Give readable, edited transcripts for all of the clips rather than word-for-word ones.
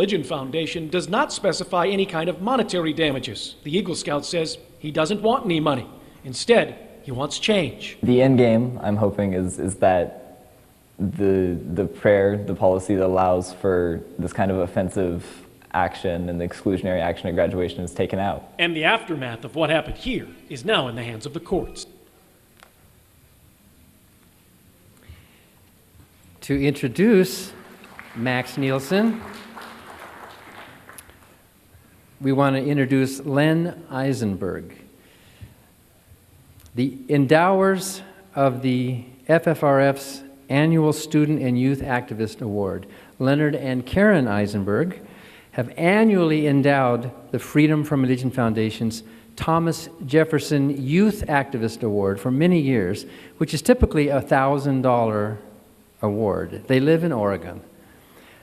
Religion Foundation does not specify any kind of monetary damages. The Eagle Scout says he doesn't want any money. Instead, he wants change. The end game, I'm hoping, is that the prayer, the policy that allows for this kind of offensive action and the exclusionary action at graduation is taken out. And the aftermath of what happened here is now in the hands of the courts. To introduce Max Nielson, we want to introduce Len Eisenberg, the endowers of the FFRF's annual Student and Youth Activist Award. Leonard and Karen Eisenberg have annually endowed the Freedom from Religion Foundation's Thomas Jefferson Youth Activist Award for many years, which is typically a $1,000 award. They live in Oregon.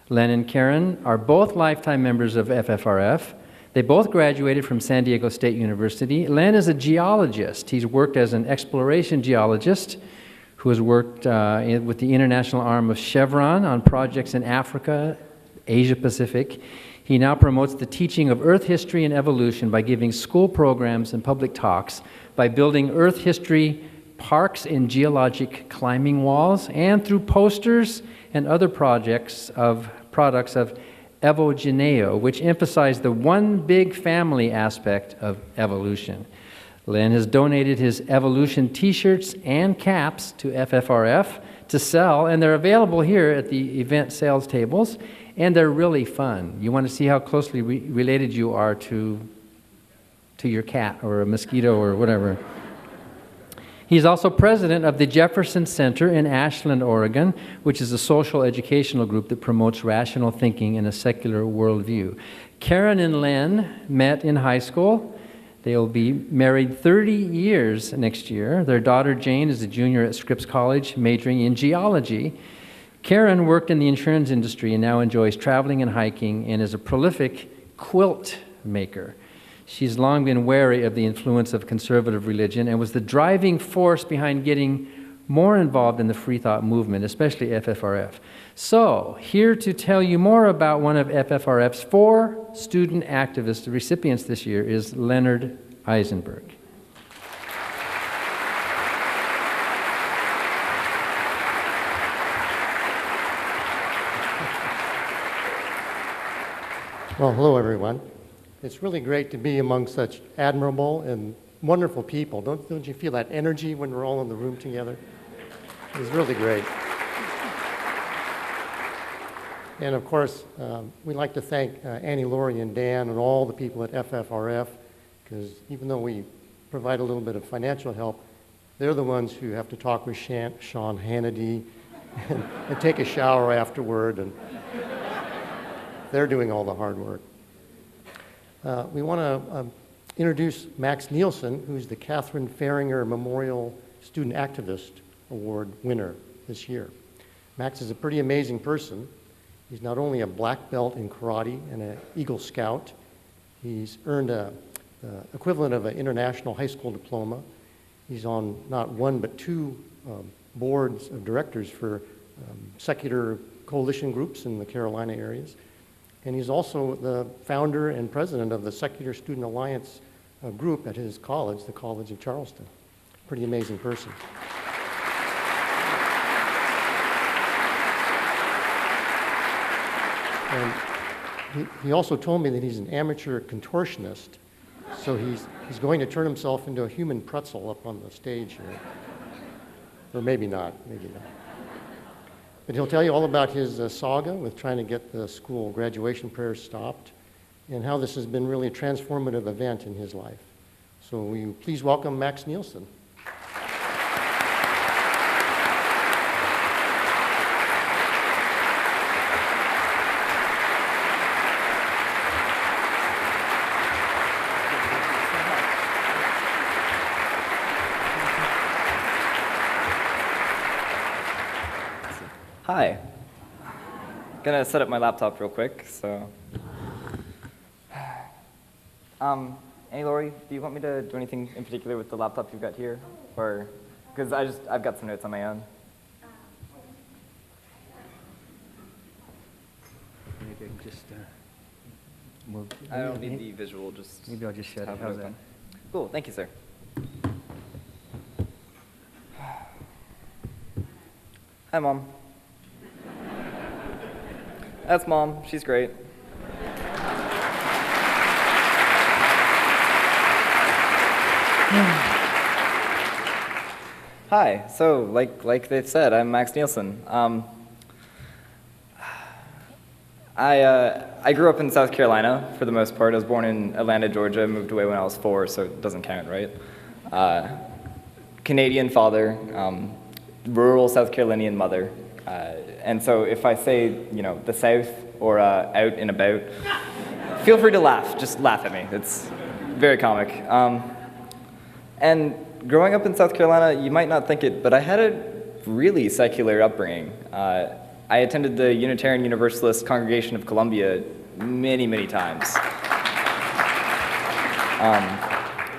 Len and Karen are both lifetime members of FFRF. They both graduated from San Diego State University. Len is a geologist. He's worked as an exploration geologist who has worked with the international arm of Chevron on projects in Africa, Asia Pacific. He now promotes the teaching of Earth history and evolution by giving school programs and public talks, by building Earth history parks in geologic climbing walls, and through posters and other products of Evogeneo, which emphasize the one big family aspect of evolution. Len has donated his evolution t-shirts and caps to FFRF to sell, and they're available here at the event sales tables, and they're really fun. You want to see how closely related you are to your cat or a mosquito or whatever. He's also president of the Jefferson Center in Ashland, Oregon, which is a social educational group that promotes rational thinking and a secular worldview. Karen and Len met in high school. They'll be married 30 years next year. Their daughter Jane is a junior at Scripps College, majoring in geology. Karen worked in the insurance industry and now enjoys traveling and hiking and is a prolific quilt maker. She's long been wary of the influence of conservative religion and was the driving force behind getting more involved in the free thought movement, especially FFRF. So, here to tell you more about one of FFRF's 4 student activist recipients this year is Leonard Eisenberg. Well, hello everyone. It's really great to be among such admirable and wonderful people. Don't you feel that energy when we're all in the room together? It's really great. And of course, we'd like to thank Annie, Lori, and Dan and all the people at FFRF, because even though we provide a little bit of financial help, they're the ones who have to talk with Sean Hannity and take a shower afterward, and they're doing all the hard work. We want to introduce Max Nielson, who's the Catherine Faringer Memorial Student Activist Award winner this year. Max is a pretty amazing person. He's not only a black belt in karate and an Eagle Scout, he's earned the equivalent of an international high school diploma. He's on not one but 2 boards of directors for secular coalition groups in the Carolina areas. And he's also the founder and president of the Secular Student Alliance group at his college, the College of Charleston. Pretty amazing person. And he also told me that he's an amateur contortionist, so he's going to turn himself into a human pretzel up on the stage here. Or maybe not, maybe not. But he'll tell you all about his saga with trying to get the school graduation prayers stopped and how this has been really a transformative event in his life. So will you please welcome Max Nielson. Hi. Gonna set up my laptop real quick, so. Hey, Lori, do you want me to do anything in particular with the laptop you've got here? Or, because I've got some notes on my own. Maybe I can just I don't need the visual, just Maybe I'll just shut it. have How's that? open. Cool, thank you, sir. Hi, Mom. That's Mom. She's great. Hi. So, like they've said, I'm Max Nielson. I grew up in South Carolina for the most part. I was born in Atlanta, Georgia. Moved away when I was 4, so it doesn't count, right? Canadian father, rural South Carolinian mother. And so if I say, the South or out and about, feel free to laugh. Just laugh at me. It's very comic. And growing up in South Carolina, you might not think it, but I had a really secular upbringing. I attended the Unitarian Universalist Congregation of Columbia many, many times.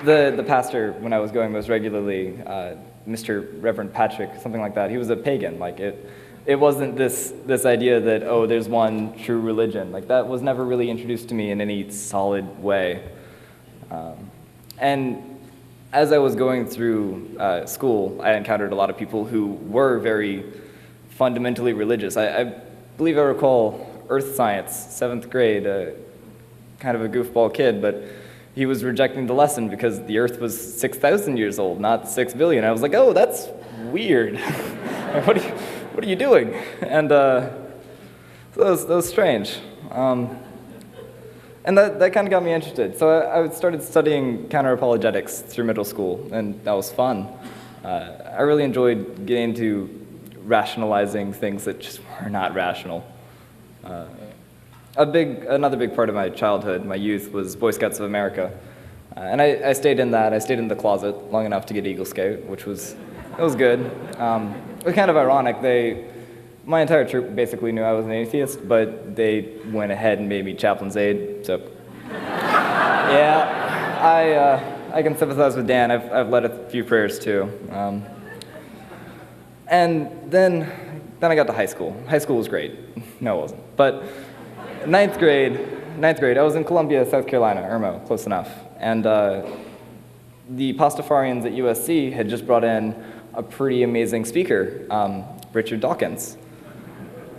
The pastor, when I was going most regularly, Mr. Reverend Patrick, something like that, he was a pagan. It wasn't this idea that, oh, there's one true religion. That was never really introduced to me in any solid way. And as I was going through school, I encountered a lot of people who were very fundamentally religious. I believe I recall earth science, 7th grade, kind of a goofball kid, but he was rejecting the lesson because the earth was 6,000 years old, not 6 billion. I was like, oh, that's weird. What are you doing? And so that was strange. And that kind of got me interested. So I started studying counter-apologetics through middle school, and that was fun. I really enjoyed getting into rationalizing things that just were not rational. Another big part of my childhood, my youth, was Boy Scouts of America. And I stayed in that. I stayed in the closet long enough to get Eagle Scout, which was good. It was kind of ironic. My entire troop basically knew I was an atheist, but they went ahead and made me chaplain's aide, so. Yeah, I can sympathize with Dan. I've led a few prayers too. And then I got to high school. High school was great. No, it wasn't. But ninth grade, I was in Columbia, South Carolina, Irmo, close enough. And the Pastafarians at USC had just brought in a pretty amazing speaker, Richard Dawkins.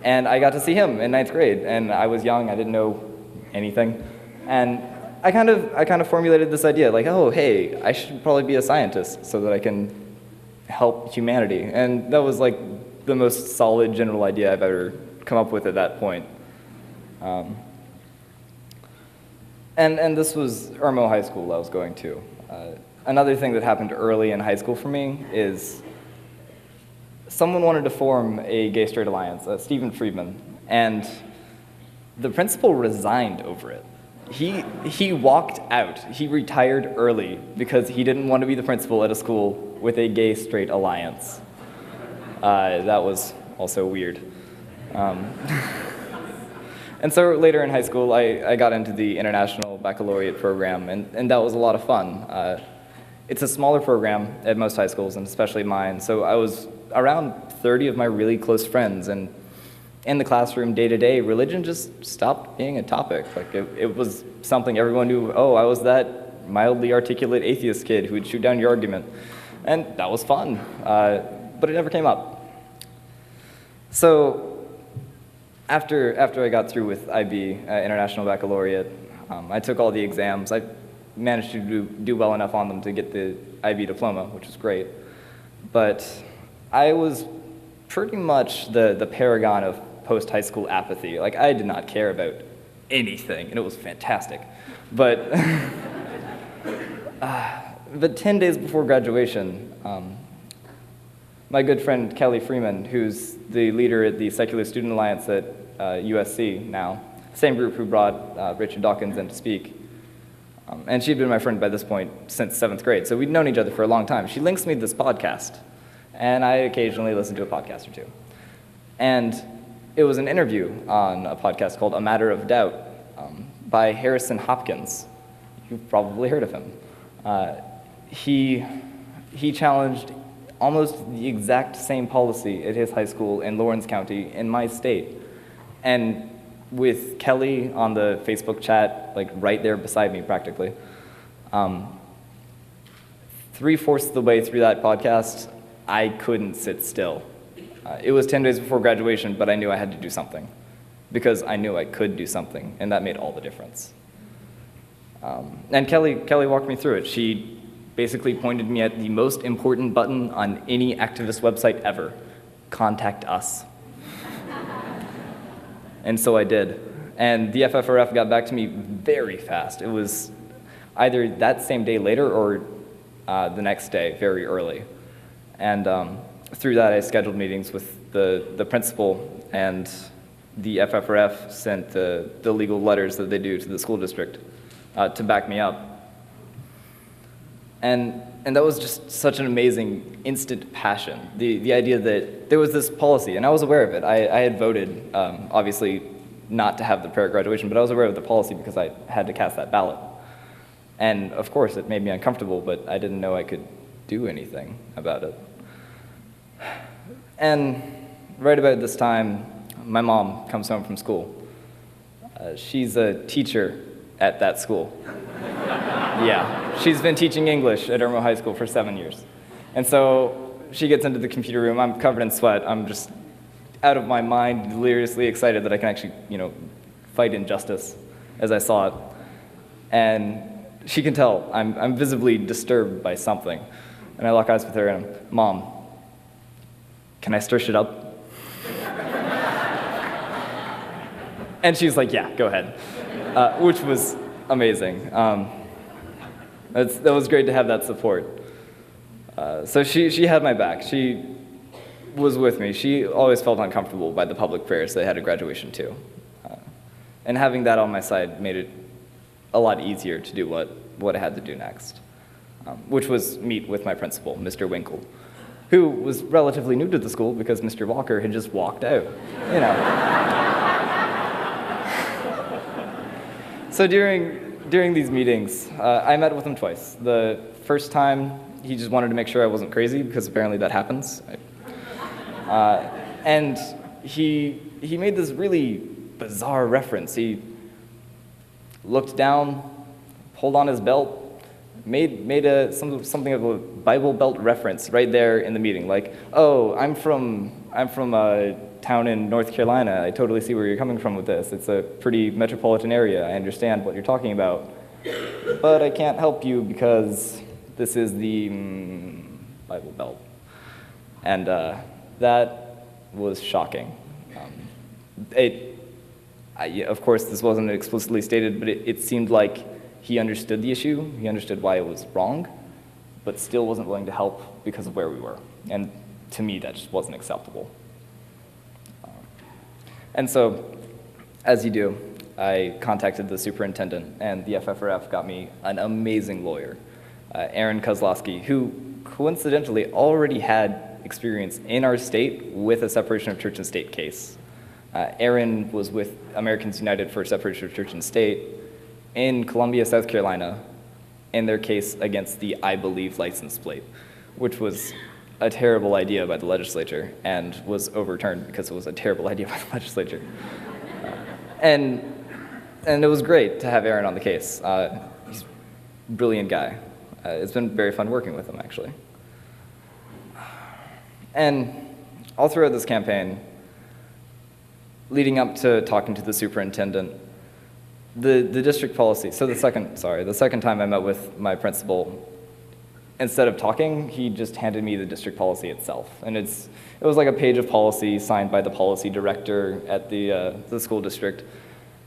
And I got to see him in ninth grade, and I was young, I didn't know anything. And I kind of formulated this idea, oh, hey, I should probably be a scientist so that I can help humanity. And that was the most solid general idea I've ever come up with at that point. And this was Irmo High School I was going to. Another thing that happened early in high school for me is someone wanted to form a gay-straight alliance, Stephen Friedman, and the principal resigned over it. He walked out. He retired early because he didn't want to be the principal at a school with a gay-straight alliance. That was also weird. And so later in high school, I got into the International Baccalaureate program, and that was a lot of fun. It's a smaller program at most high schools, and especially mine, so I was around 30 of my really close friends, and in the classroom, day to day, religion just stopped being a topic. It was something everyone knew, oh, I was that mildly articulate atheist kid who would shoot down your argument. And that was fun, but it never came up. So after I got through with IB, International Baccalaureate, I took all the exams. I managed to do well enough on them to get the IB diploma, which was great. But I was pretty much the paragon of post-high school apathy. I did not care about anything, and it was fantastic. But 10 days before graduation, my good friend Kelly Freeman, who's the leader at the Secular Student Alliance at USC now, same group who brought Richard Dawkins in to speak, and she'd been my friend by this point since 7th grade, so we'd known each other for a long time. She links me to this podcast, and I occasionally listen to a podcast or two. And it was an interview on a podcast called A Matter of Doubt by Harrison Hopkins. You've probably heard of him. He challenged almost the exact same policy at his high school in Lawrence County in my state. And with Kelly on the Facebook chat, like right there beside me practically. 3/4 of the way through that podcast, I couldn't sit still. It was 10 days before graduation, but I knew I had to do something because I knew I could do something, and that made all the difference. And Kelly walked me through it. She basically pointed me at the most important button on any activist website ever: contact us. And so I did. And the FFRF got back to me very fast. It was either that same day later or the next day, very early. And through that, I scheduled meetings with the principal, and the FFRF sent the legal letters that they do to the school district to back me up. And that was just such an amazing instant passion. The idea that there was this policy, and I was aware of it. I had voted, obviously, not to have the prayer at graduation, but I was aware of the policy because I had to cast that ballot. And of course, it made me uncomfortable, but I didn't know I could do anything about it. And right about this time, my mom comes home from school. She's a teacher at that school. Yeah, she's been teaching English at Irmo High School for 7 years. And so she gets into the computer room. I'm covered in sweat. I'm just out of my mind, deliriously excited that I can actually, fight injustice as I saw it. And she can tell I'm visibly disturbed by something. And I lock eyes with her and I'm, Mom, can I stir shit up? And she's like, yeah, go ahead. Which was amazing. That was great to have that support. So she had my back. She was with me. She always felt uncomfortable by the public prayers they had at graduation too. And having that on my side made it a lot easier to do what I had to do next, which was meet with my principal, Mr. Winkle, who was relatively new to the school because Mr. Walker had just walked out, So during these meetings, I met with him twice. The first time, he just wanted to make sure I wasn't crazy, because apparently that happens. And he made this really bizarre reference. He looked down, pulled on his belt, made something of a Bible Belt reference right there in the meeting, like, oh, I'm from a town in North Carolina. I totally see where you're coming from with this. It's a pretty metropolitan area. I understand what you're talking about. But I can't help you because this is the Bible Belt. And that was shocking. Of course, this wasn't explicitly stated, but it seemed like he understood the issue. He understood why it was wrong, but still wasn't willing to help because of where we were. And to me, that just wasn't acceptable. And so, as you do, I contacted the superintendent, and the FFRF got me an amazing lawyer, Aaron Kozlowski, who coincidentally already had experience in our state with a separation of church and state case. Aaron was with Americans United for Separation of Church and State in Columbia, South Carolina, in their case against the I Believe license plate, which was a terrible idea by the legislature and was overturned because it was a terrible idea by the legislature. And it was great to have Aaron on the case. He's a brilliant guy. It's been very fun working with him, actually. And all throughout this campaign, leading up to talking to the superintendent, the district policy, so the second time I met with my principal, instead of talking, he just handed me the district policy itself. And it was like a page of policy signed by the policy director at the school district.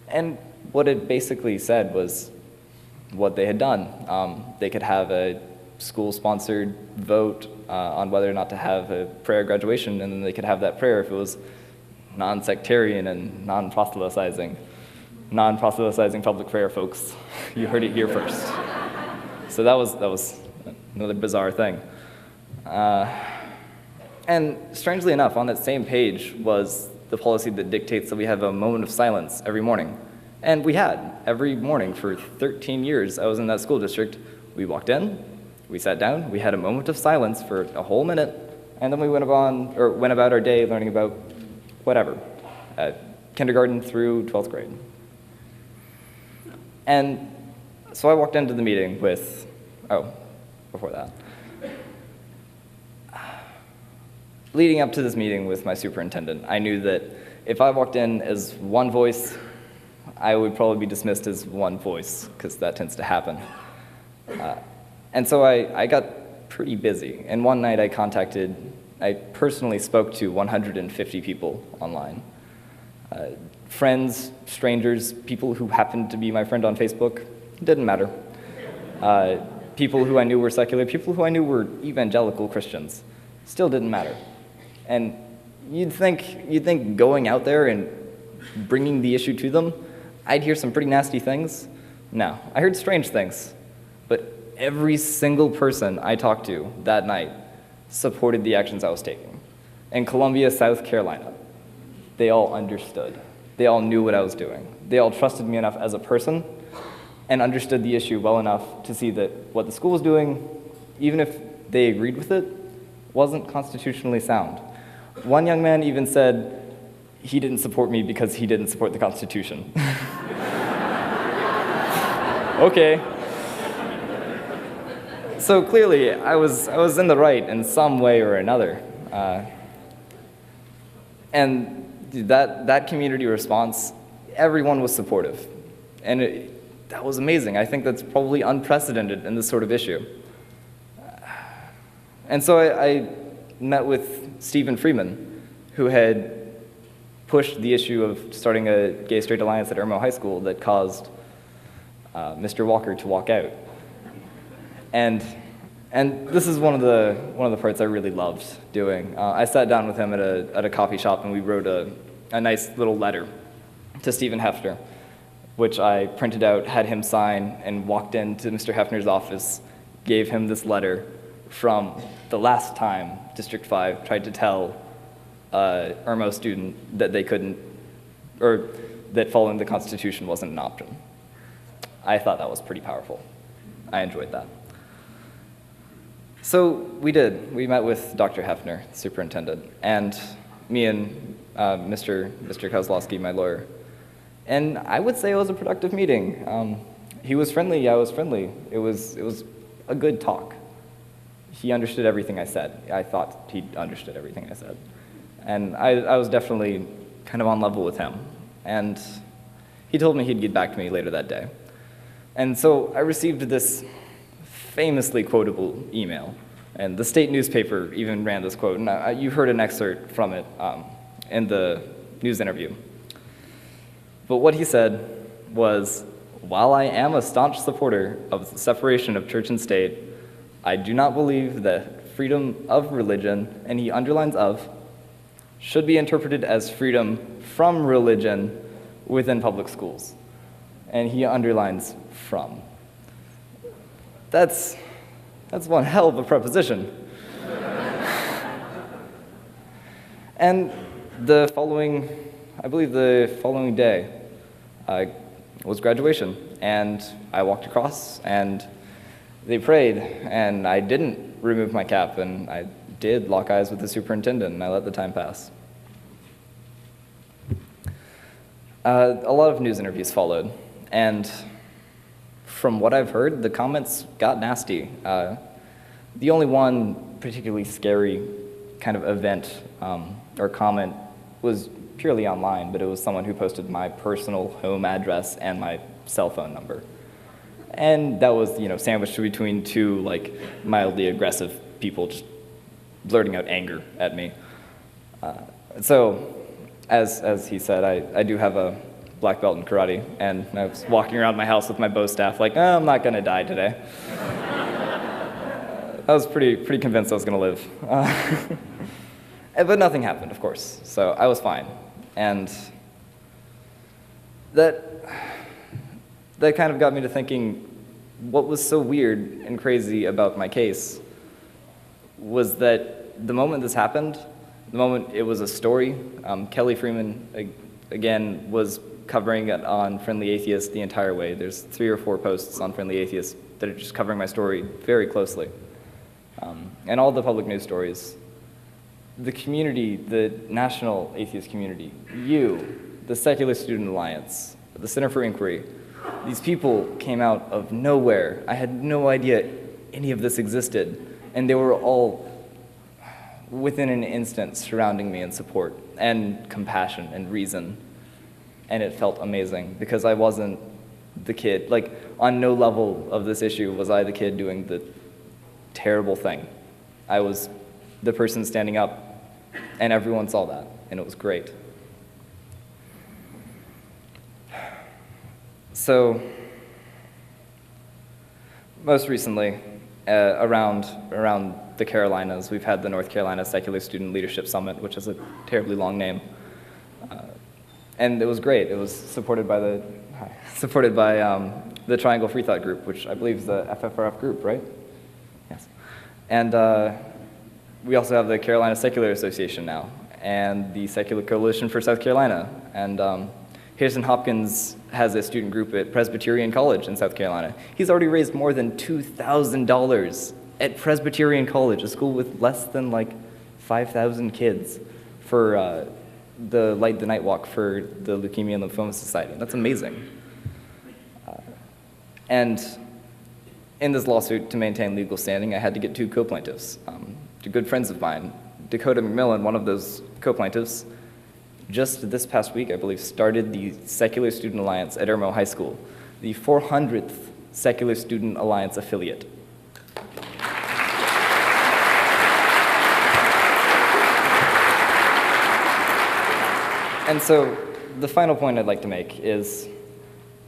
And what it basically said was what they had done. They could have a school-sponsored vote on whether or not to have a prayer at graduation, and then they could have that prayer if it was non-sectarian and non-proselytizing. Non-proselytizing public prayer, folks. You heard it here first. So that was another bizarre thing. And strangely enough, on that same page was the policy that dictates that we have a moment of silence every morning. And we had, every morning for 13 years I was in that school district. We walked in, we sat down, we had a moment of silence for a whole minute, and then we went about our day learning about whatever. kindergarten through 12th grade. And so I walked into the meeting with, before that. Leading up to this meeting with my superintendent, I knew that if I walked in as one voice, I would probably be dismissed as one voice, because that tends to happen. And so I got pretty busy. And one night I personally spoke to 150 people online. Friends, strangers, people who happened to be my friend on Facebook, didn't matter. People who I knew were secular, people who I knew were evangelical Christians, still didn't matter. And you'd think going out there and bringing the issue to them, I'd hear some pretty nasty things. No, I heard strange things. But every single person I talked to that night supported the actions I was taking. In Columbia, South Carolina, they all understood. They all knew what I was doing. They all trusted me enough as a person and understood the issue well enough to see that what the school was doing, even if they agreed with it, wasn't constitutionally sound. One young man even said he didn't support me because he didn't support the Constitution. Okay. So clearly, I was in the right in some way or another. And that community response, everyone was supportive. And that was amazing. I think that's probably unprecedented in this sort of issue. And so I met with Stephen Freeman, who had pushed the issue of starting a gay-straight alliance at Irmo High School that caused Mr. Walker to walk out. And this is one of the parts I really loved doing. I sat down with him at a coffee shop, and we wrote a nice little letter to Stephen Hefner, which I printed out, had him sign, and walked into Mr. Hefner's office, gave him this letter from the last time District 5 tried to tell Irmo student that they couldn't, or that following the Constitution wasn't an option. I thought that was pretty powerful. I enjoyed that. So we did. We met with Dr. Hefner, the superintendent, and me and Mr. Kozlowski, my lawyer. And I would say it was a productive meeting. He was friendly, I was friendly. It was a good talk. He understood everything I said. I thought he understood everything I said. And I was definitely kind of on level with him. And he told me he'd get back to me later that day. And so I received this famously quotable email. And the state newspaper even ran this quote. And you heard an excerpt from it in the news interview. But what he said was, "While I am a staunch supporter of the separation of church and state, I do not believe that freedom of religion," and he underlines of, "should be interpreted as freedom from religion within public schools." And he underlines from. That's one hell of a preposition. And I believe the following day was graduation, and I walked across, and they prayed, and I didn't remove my cap, and I did lock eyes with the superintendent, and I let the time pass. A lot of news interviews followed, and from what I've heard, the comments got nasty. The only one particularly scary kind of event or comment was purely online, but it was someone who posted my personal home address and my cell phone number. And that was, sandwiched between two, mildly aggressive people just blurting out anger at me. So, as he said, I do have a black belt in karate, and I was walking around my house with my bow staff I'm not gonna die today. I was pretty convinced I was gonna live. But nothing happened, of course, so I was fine. And that kind of got me to thinking, what was so weird and crazy about my case was that the moment this happened, the moment it was a story, Kelly Freeman, again, was covering it on Friendly Atheist the entire way. There's 3 or 4 posts on Friendly Atheist that are just covering my story very closely. And all the public news stories, the community, the national atheist community, you, the Secular Student Alliance, the Center for Inquiry, these people came out of nowhere. I had no idea any of this existed, and they were all within an instant surrounding me in support and compassion and reason. And it felt amazing because I wasn't the kid. Like, on no level of this issue was I the kid doing the terrible thing. I was the person standing up, and everyone saw that, and it was great. So, most recently, around the Carolinas, we've had the North Carolina Secular Student Leadership Summit, which is a terribly long name. And it was great. It was supported by the Triangle Free Thought Group, which I believe is the FFRF group, right? Yes. And we also have the Carolina Secular Association now, and the Secular Coalition for South Carolina. And Harrison Hopkins has a student group at Presbyterian College in South Carolina. He's already raised more than $2,000 at Presbyterian College, a school with less than like 5,000 kids, for the Light the Night Walk for the Leukemia and Lymphoma Society. That's amazing. And in this lawsuit, to maintain legal standing, I had to get two co-plaintiffs. Two good friends of mine, Dakota McMillan, one of those co-plaintiffs, just this past week, I believe, started the Secular Student Alliance at Irmo High School, the 400th Secular Student Alliance affiliate. And so the final point I'd like to make is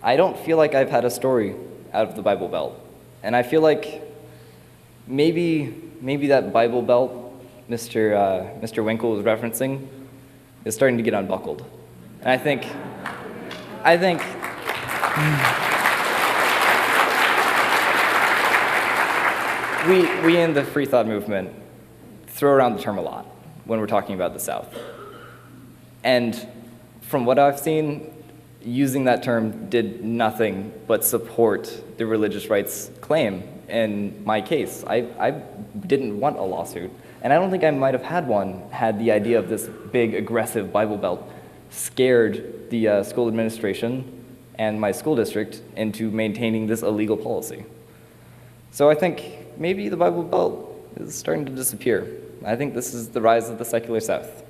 I don't feel like I've had a story out of the Bible Belt. And I feel like maybe that Bible Belt Mr. Winkle was referencing is starting to get unbuckled. And I think we in the free thought movement throw around the term a lot when we're talking about the South. And from what I've seen, using that term did nothing but support the religious rights claim in my case. I didn't want a lawsuit, and I don't think I might have had one had the idea of this big, aggressive Bible Belt scared the school administration and my school district into maintaining this illegal policy. So I think maybe the Bible Belt is starting to disappear. I think this is the rise of the secular South.